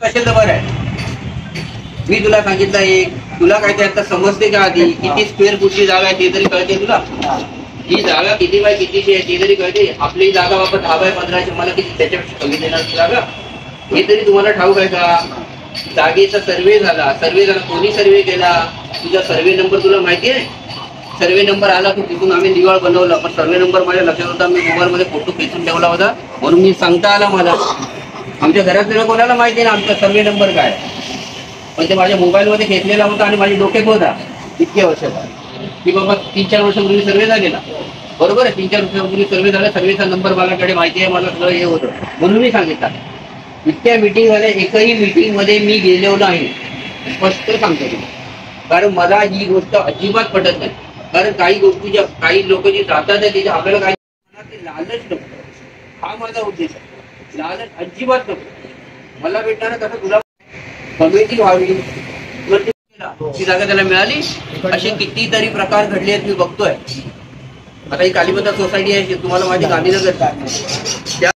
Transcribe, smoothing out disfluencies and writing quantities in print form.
असेल तर बरं आहे. मी तुला सांगितलं एक, तुला काय ते आता समजते का आधी किती स्क्वेअर फूटची जागा आहे ते तरी कळते तुला? ही जागा किती बाय कितीची आहे ते तरी कळते? आपली जागा बाबा 10 बाय 15ची, मला किती त्याच्यापेक्षा कमी देणार जागा हे तरी तुम्हाला ठाऊक आहे का? जागेचा सर्वे झाला, कोणी सर्वे केला? तुझा सर्वे नंबर तुला माहिती आहे? सर्वे नंबर आला की तिथून आम्ही दिवाळ बनवला, पण सर्वे नंबर माझ्या लक्षात होता, मी मोबाईल मध्ये फोटो खेचून ठेवला होता म्हणून मी सांगता आला मला. आमच्या घरातल्या कोणाला माहिती ना आमचा सर्वे नंबर काय, पण ते माझ्या मोबाईल मध्ये घेतलेला होता आणि माझ्या डोक्यात होता इतक्या वर्षाचा की बाबा 3-4 वर्षापूर्वी सर्वे झालेला. बरोबर आहे, 3-4 वर्षापूर्वी सर्वे झाला, सर्वेचा नंबर माझ्याकडे माहिती आहे, मला सगळं हे होतं म्हणून मी सांगितलं. इतक्या मीटिंग झाल्या, एकही मीटिंग मध्ये मी गेलेलो नाही, स्पष्ट सांगतो तुम्ही. कारण मला ही गोष्ट अजिबात पटत नाही. कारण काही गोष्टी ज्या काही लोक जे जातात त्याचे आपल्याला काही लालच नको, हा माझा उद्देश आहे. लालच अजिबात नको. मला भेटणार कसं तुला कमिटी व्हावी, ती जागा त्याला मिळाली. असे कितीतरी प्रकार घडले आहेत मी बघतोय. आता ही कालीबंधा सोसायटी आहे तुम्हाला माहिती, गांधीनगर, त्या